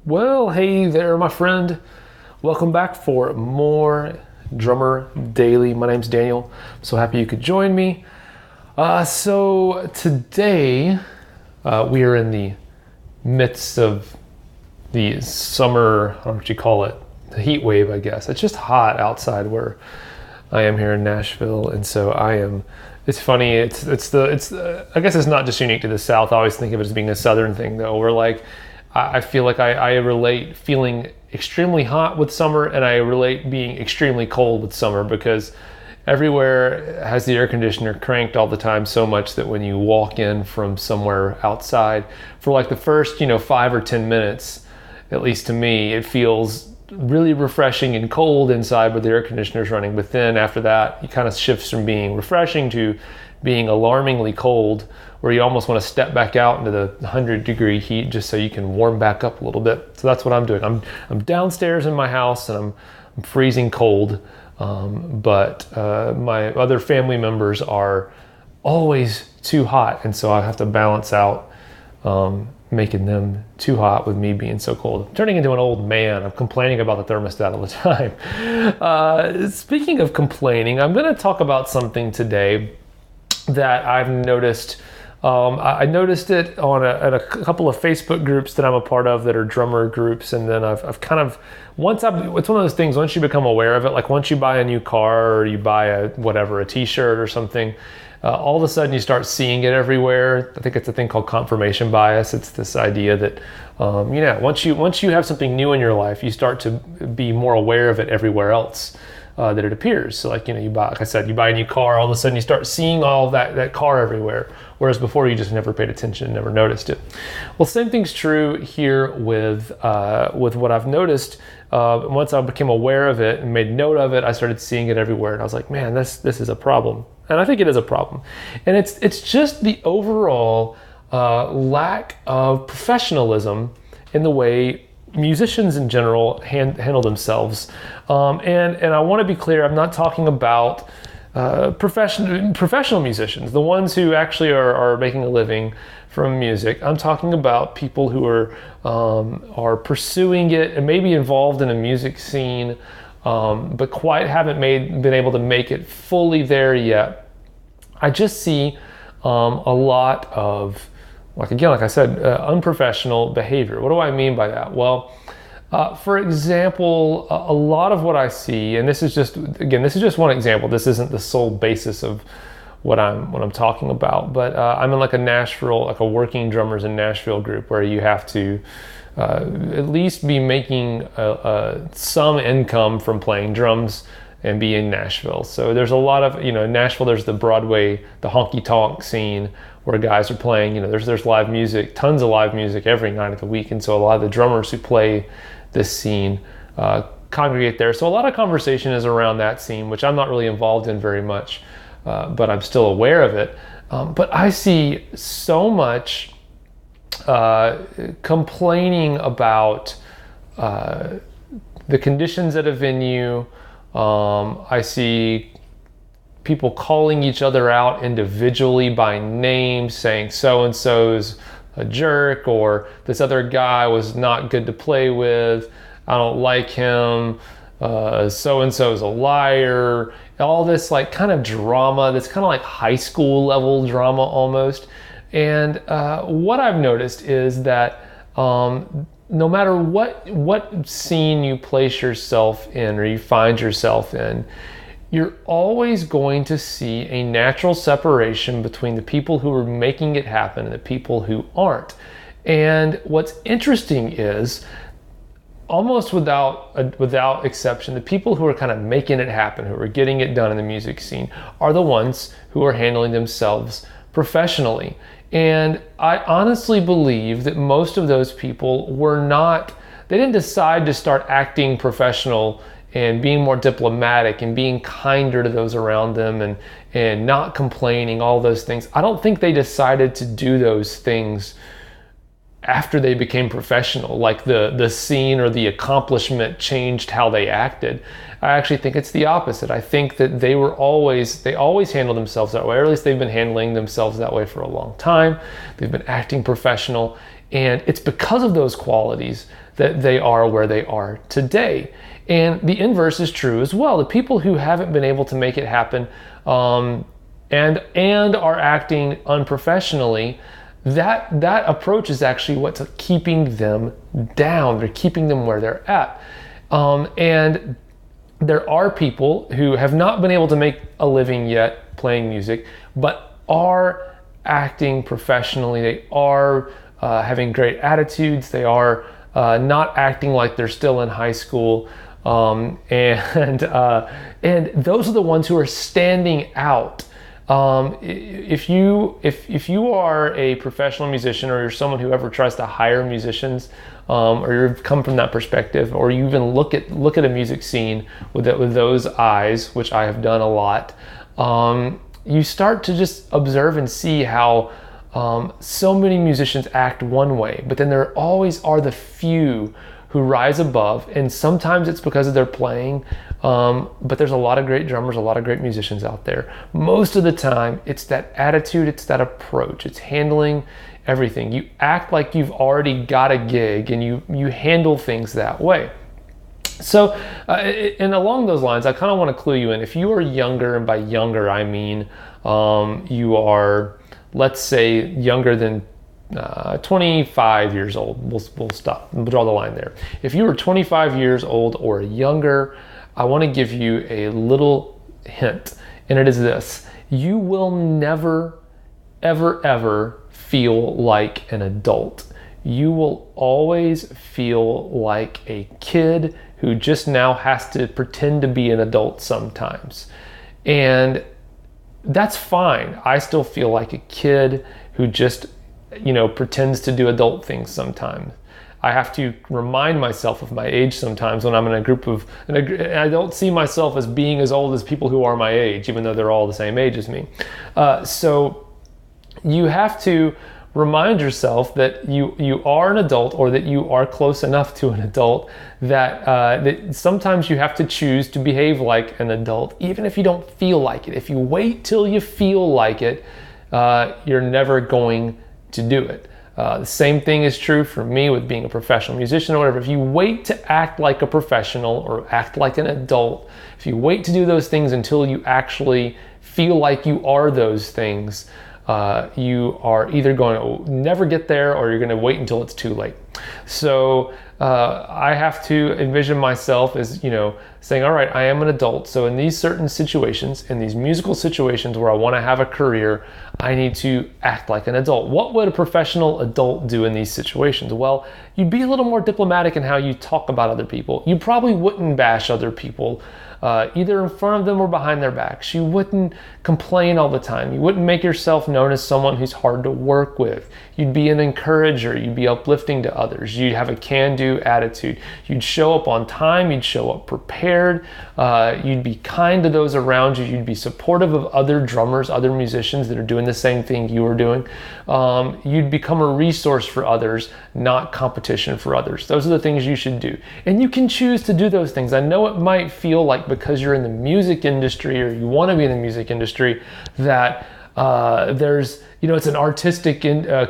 Well, hey there, my friend. Welcome back for more Drummer Daily. My name's Daniel. I'm so happy you could join me. So today we are in the midst of the summer, I don't know what you call it, the heat wave, I guess. It's just hot outside where I am here in Nashville, and so I am. It's funny. I guess it's not just unique to the South. I always think of it as being a Southern thing, though. Where I feel like I relate feeling extremely hot with summer, and I relate being extremely cold with summer, because everywhere has the air conditioner cranked all the time, so much that when you walk in from somewhere outside for like the first 5 or 10 minutes, at least to me, it feels really refreshing and cold inside where the air conditioner is running. But then after that, it kind of shifts from being refreshing to being alarmingly cold, where you almost want to step back out into the 100-degree heat just so you can warm back up a little bit. So that's what I'm doing. I'm downstairs in my house, and I'm freezing cold. But my other family members are always too hot, and so I have to balance out making them too hot with me being so cold. I'm turning into an old man. I'm complaining about the thermostat all the time. Speaking of complaining, I'm going to talk about something today that I've noticed. I noticed it at a couple of Facebook groups that I'm a part of that are drummer groups, and then I've kind of, it's one of those things, once you become aware of it, like once you buy a new car or you buy a t-shirt or something, all of a sudden you start seeing it everywhere. I think it's a thing called confirmation bias. It's this idea that, once you have something new in your life, you start to be more aware of it everywhere else. That it appears. So like you buy a new car, all of a sudden you start seeing all that car everywhere, whereas before you just never paid attention, never noticed it. Well, same thing's true here with what I've noticed. Once I became aware of it and made note of it, I started seeing it everywhere, and I was like, man, this is a problem. And I think it is a problem. And it's just the overall lack of professionalism in the way musicians in general handle themselves. And I want to be clear, I'm not talking about professional musicians, the ones who actually are making a living from music. I'm talking about people who are pursuing it and maybe involved in a music scene, but quite haven't been able to make it fully there yet. I just see a lot of, like I said, unprofessional behavior. What do I mean by that? Well, for example, a lot of what I see, and this is just one example. This isn't the sole basis of what I'm talking about. But I'm in a working drummers in Nashville group, where you have to at least be making some income from playing drums and be in Nashville. So there's a lot of, in Nashville, there's the Broadway, the honky tonk scene, where guys are playing, there's live music, tons of live music every night of the week. And so a lot of the drummers who play this scene congregate there. So a lot of conversation is around that scene, which I'm not really involved in very much, but I'm still aware of it. But I see so much complaining about the conditions at a venue. I see people calling each other out individually by name, saying so-and-so's a jerk, or this other guy was not good to play with, I don't like him, so-and-so's a liar, all this kind of drama that's kind of like high school level drama almost. And what I've noticed is that no matter what scene you place yourself in or you find yourself in, you're always going to see a natural separation between the people who are making it happen and the people who aren't. And what's interesting is, almost without exception, the people who are kind of making it happen, who are getting it done in the music scene, are the ones who are handling themselves professionally. And I honestly believe that most of those people they didn't decide to start acting professional and being more diplomatic and being kinder to those around them and not complaining, all those things. I don't think they decided to do those things after they became professional, like the scene or the accomplishment changed how they acted. I actually think it's the opposite. I think that they always handled themselves that way, or at least they've been handling themselves that way for a long time. They've been acting professional, and it's because of those qualities that they are where they are today. And the inverse is true as well. The people who haven't been able to make it happen and are acting unprofessionally, that approach is actually what's keeping them down. They're keeping them where they're at. And there are people who have not been able to make a living yet playing music, but are acting professionally. They are having great attitudes. They are not acting like they're still in high school. And those are the ones who are standing out. If you are a professional musician, or you're someone who ever tries to hire musicians, or you've come from that perspective, or you even look at a music scene with those eyes, which I have done a lot, you start to just observe and see how so many musicians act one way, but then there always are the few who rise above, and sometimes it's because of their playing, but there's a lot of great drummers, a lot of great musicians out there. Most of the time, it's that attitude, it's that approach, it's handling everything. You act like you've already got a gig, and you handle things that way. So, and along those lines, I kind of want to clue you in. If you are younger, and by younger I mean you are, let's say, younger than 25 years old, we'll stop, we'll draw the line there. If you are 25 years old or younger, I want to give you a little hint, and it is this: you will never, ever feel like an adult. You will always feel like a kid who just now has to pretend to be an adult sometimes. And that's fine. I still feel like a kid who just, pretends to do adult things sometimes. I have to remind myself of my age sometimes when I'm in a group of, and I don't see myself as being as old as people who are my age, even though they're all the same age as me. So you have to remind yourself that you are an adult, or that you are close enough to an adult that sometimes you have to choose to behave like an adult, even if you don't feel like it. If you wait till you feel like it, you're never going to do it. The same thing is true for me with being a professional musician or whatever. If you wait to act like a professional or act like an adult, if you wait to do those things until you actually feel like you are those things, you are either going to never get there, or you're going to wait until it's too late. So I have to envision myself as, saying, all right, I am an adult. So in these certain situations, in these musical situations where I want to have a career, I need to act like an adult. What would a professional adult do in these situations? Well, you'd be a little more diplomatic in how you talk about other people. You probably wouldn't bash other people, either in front of them or behind their backs. You wouldn't complain all the time. You wouldn't make yourself known as someone who's hard to work with. You'd be an encourager. You'd be uplifting to others. You'd have a can-do attitude. You'd show up on time. You'd show up prepared. You'd be kind to those around you. You'd be supportive of other drummers, other musicians that are doing the same thing you are doing. You'd become a resource for others, not competition for others. Those are the things you should do. And you can choose to do those things. I know it might feel like because you're in the music industry, or you want to be in the music industry, that there's, it's an artistic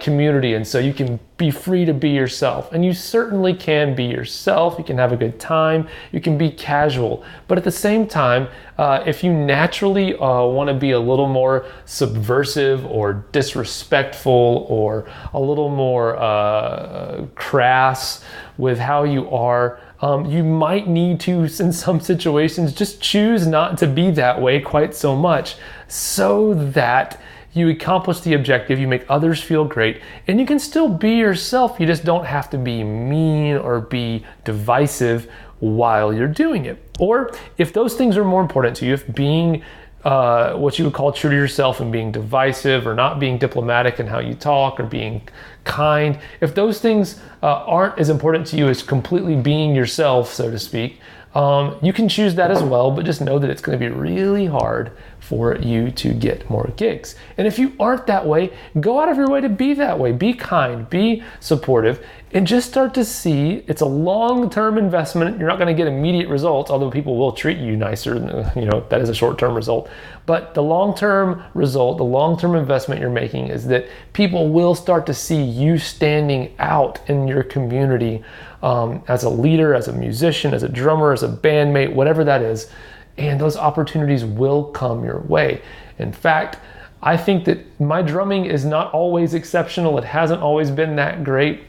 community, and so you can be free to be yourself. And you certainly can be yourself. You can have a good time. You can be casual. But at the same time, if you naturally want to be a little more subversive or disrespectful, or a little more crass with how you are, you might need to, in some situations, just choose not to be that way quite so much, so that you accomplish the objective, you make others feel great, and you can still be yourself. You just don't have to be mean or be divisive while you're doing it. Or if those things are more important to you, if being what you would call true to yourself and being divisive, or not being diplomatic in how you talk, or being kind, if those things aren't as important to you as completely being yourself, so to speak, you can choose that as well, but just know that it's going to be really hard for you to get more gigs. And if you aren't that way, go out of your way to be that way. Be kind, be supportive, and just start to see it's a long-term investment. You're not going to get immediate results, although people will treat you nicer. That is a short-term result. But the long-term result, the long-term investment you're making is that people will start to see you standing out in your community as a leader, as a musician, as a drummer, as a bandmate, whatever that is. And those opportunities will come your way. In fact, I think that my drumming is not always exceptional. It hasn't always been that great,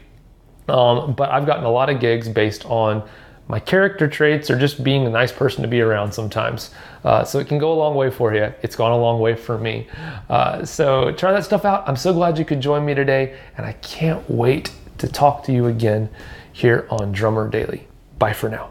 but I've gotten a lot of gigs based on my character traits or just being a nice person to be around sometimes. So it can go a long way for you. It's gone a long way for me. So try that stuff out. I'm so glad you could join me today, and I can't wait to talk to you again here on Drummer Daily. Bye for now.